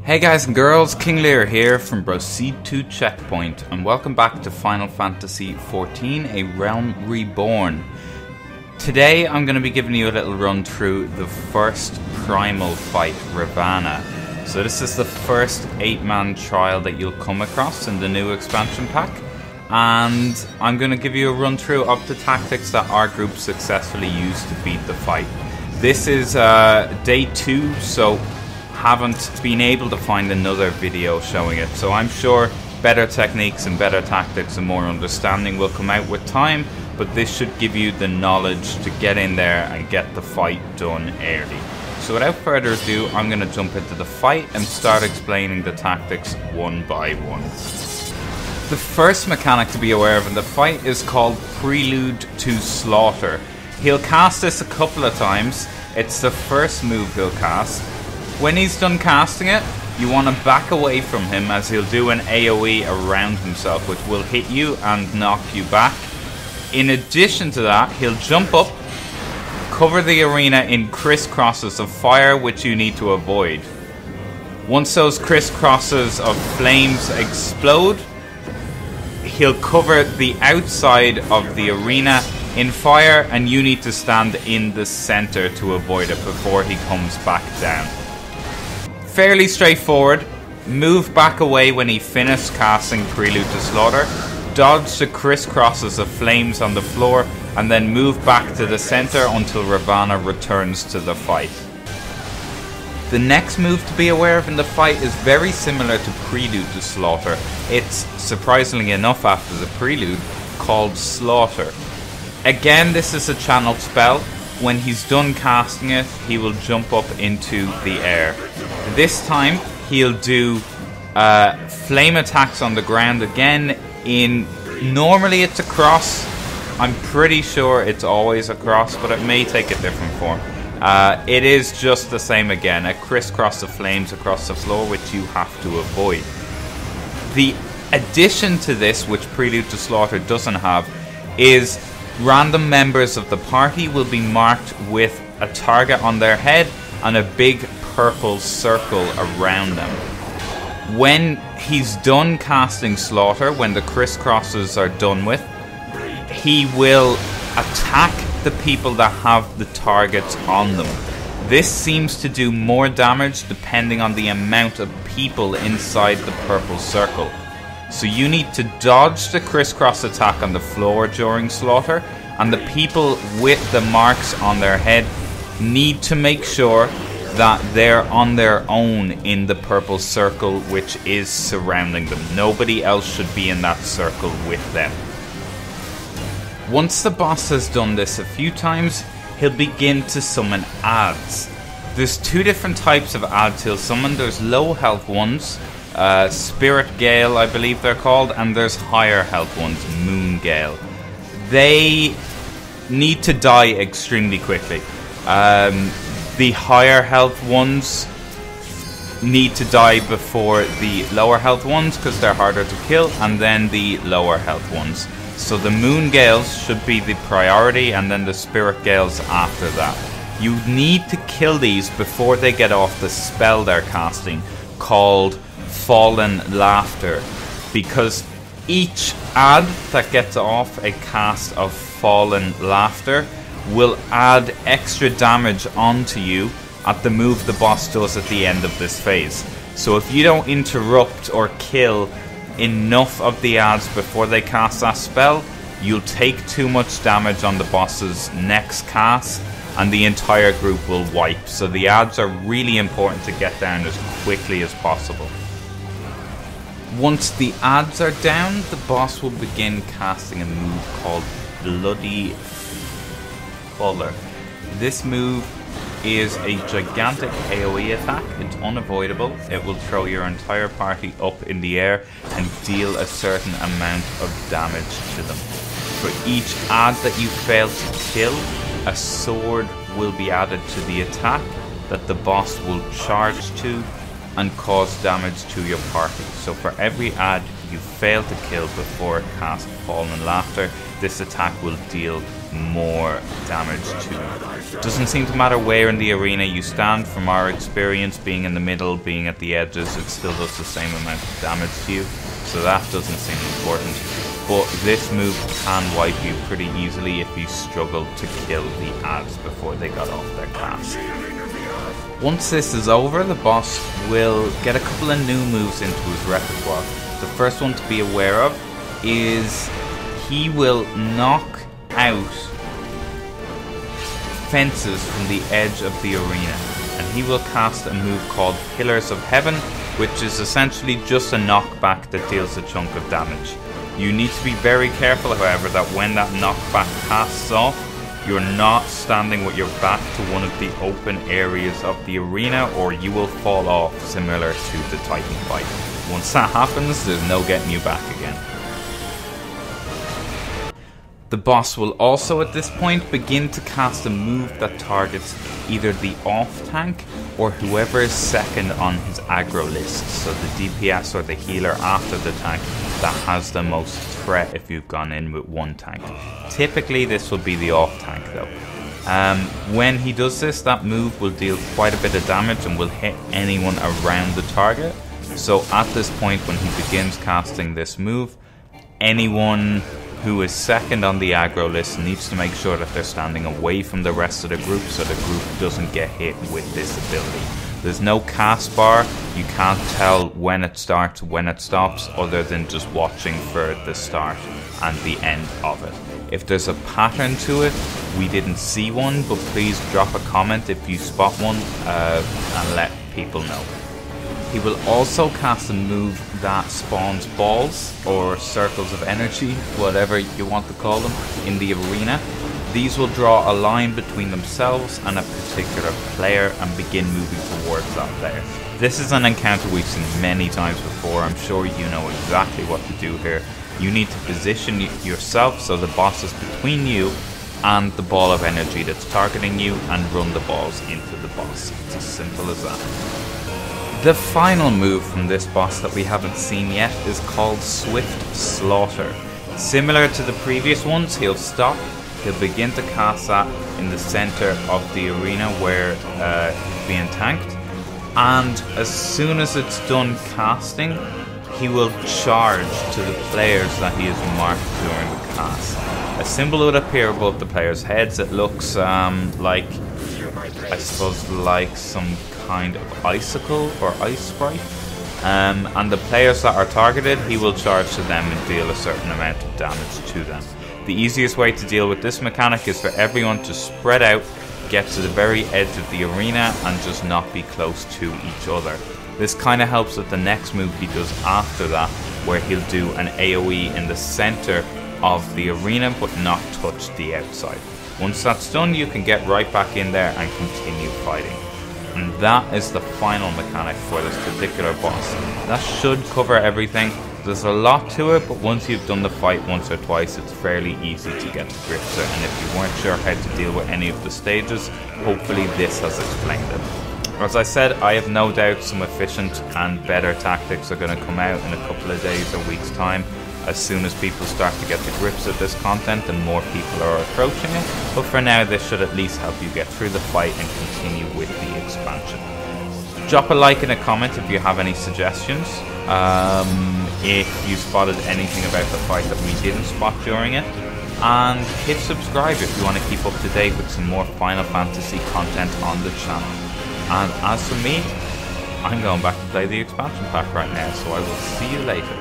Hey guys and girls, King Lear here from Proceed to Checkpoint, and welcome back to Final Fantasy XIV, A Realm Reborn. Today I'm going to be giving you a little run through the first primal fight, Ravana. So this is the first 8-man trial that you'll come across in the new expansion pack, and I'm going to give you a run through of the tactics that our group successfully used to beat the fight. This is day 2, so haven't been able to find another video showing it, so I'm sure better techniques and better tactics and more understanding will come out with time, but this should give you the knowledge to get in there and get the fight done early. So without further ado, I'm going to jump into the fight and start explaining the tactics one by one. The first mechanic to be aware of in the fight is called Prelude to Slaughter. He'll cast this a couple of times. It's the first move he'll cast. When he's done casting it, you want to back away from him as he'll do an AoE around himself, which will hit you and knock you back. In addition to that, he'll jump up, cover the arena in crisscrosses of fire, which you need to avoid. Once those crisscrosses of flames explode, he'll cover the outside of the arena in fire, and you need to stand in the center to avoid it before he comes back down. Fairly straightforward. Move back away when he finished casting Prelude to Slaughter, dodge the crisscrosses of flames on the floor, and then move back to the center until Ravana returns to the fight. The next move to be aware of in the fight is very similar to Prelude to Slaughter. It's, surprisingly enough after the Prelude, called Slaughter. Again, this is a channeled spell. When he's done casting it, he will jump up into the air. This time, he'll do flame attacks on the ground again. Normally it's a cross. I'm pretty sure it's always a cross, but it may take a different form. It is just the same again, a crisscross of flames across the floor, which you have to avoid. The addition to this, which Prelude to Slaughter doesn't have, is random members of the party will be marked with a target on their head and a big purple circle around them. When he's done casting Slaughter, when the crisscrosses are done with, he will attack the people that have the targets on them. This seems to do more damage depending on the amount of people inside the purple circle. So you need to dodge the crisscross attack on the floor during Slaughter, and the people with the marks on their head need to make sure that they're on their own in the purple circle which is surrounding them. Nobody else should be in that circle with them. Once the boss has done this a few times, he'll begin to summon adds. There's two different types of adds he'll summon. There's low health ones, Spirit Gale I believe they're called, and there's higher health ones, Moon Gale. They need to die extremely quickly. The higher health ones need to die before the lower health ones because they're harder to kill, and then the lower health ones. So the Moon Gales should be the priority, and then the Spirit Gales after that. You need to kill these before they get off the spell they're casting, called Fallen Laughter, because each add that gets off a cast of Fallen Laughter will add extra damage onto you at the move the boss does at the end of this phase. So if you don't interrupt or kill enough of the adds before they cast that spell, you'll take too much damage on the boss's next cast and the entire group will wipe. So the adds are really important to get down as quickly as possible. Once the adds are down, the boss will begin casting a move called Bloody Fuller. This move is a gigantic AoE attack. It's unavoidable. It will throw your entire party up in the air and deal a certain amount of damage to them. For each add that you fail to kill, a sword will be added to the attack that the boss will charge to and cause damage to your party. So for every add you fail to kill before cast Fallen Laughter, this attack will deal more damage to you. Doesn't seem to matter where in the arena you stand. From our experience, being in the middle, being at the edges, it still does the same amount of damage to you, so that doesn't seem important. But this move can wipe you pretty easily if you struggle to kill the ads before they got off their cast. Once this is over, the boss will get a couple of new moves into his repertoire. The first one to be aware of is he will knock out fences from the edge of the arena, and he will cast a move called Pillars of Heaven, which is essentially just a knockback that deals a chunk of damage. You need to be very careful, however, that when that knockback casts off, you're not standing with your back to one of the open areas of the arena, or you will fall off, similar to the Titan fight. Once that happens, there's no getting you back again. The boss will also at this point begin to cast a move that targets either the off tank or whoever is second on his aggro list, so the DPS or the healer after the tank that has the most threat if you've gone in with one tank. Typically this will be the off tank though. When he does this, that move will deal quite a bit of damage and will hit anyone around the target. So at this point when he begins casting this move, anyone who is second on the aggro list needs to make sure that they're standing away from the rest of the group so the group doesn't get hit with this ability. There's no cast bar, you can't tell when it starts, when it stops, other than just watching for the start and the end of it. If there's a pattern to it, we didn't see one, but please drop a comment if you spot one and let people know. He will also cast a move that spawns balls or circles of energy, whatever you want to call them, in the arena. These will draw a line between themselves and a particular player and begin moving towards that player. This is an encounter we've seen many times before. I'm sure you know exactly what to do here. You need to position yourself so the boss is between you and the ball of energy that's targeting you, and run the balls into the boss. It's as simple as that. The final move from this boss that we haven't seen yet is called Swift Slaughter. Similar to the previous ones, he'll stop, he'll begin to cast that in the center of the arena where he's being tanked, and as soon as it's done casting, he will charge to the players that he has marked during the cast. A symbol will appear above the players' heads. It looks like, I suppose, like some kind of icicle or ice sprite, and the players that are targeted, he will charge to them and deal a certain amount of damage to them. The easiest way to deal with this mechanic is for everyone to spread out, get to the very edge of the arena, and just not be close to each other. This kind of helps with the next move he does after that, where he'll do an AoE in the center of the arena but not touch the outside. Once that's done, you can get right back in there and continue fighting. And that is the final mechanic for this particular boss. That should cover everything. There's a lot to it, but once you've done the fight once or twice, it's fairly easy to get to grips with it. And if you weren't sure how to deal with any of the stages, hopefully this has explained it. As I said, I have no doubt some efficient and better tactics are going to come out in a couple of days or weeks' time, as soon as people start to get to grips with this content and more people are approaching it. But for now, this should at least help you get through the fight and continue with the expansion. Drop a like and a comment if you have any suggestions. If you spotted anything about the fight that we didn't spot during it. And hit subscribe if you want to keep up to date with some more Final Fantasy content on the channel. And as for me, I'm going back to play the expansion pack right now, so I will see you later.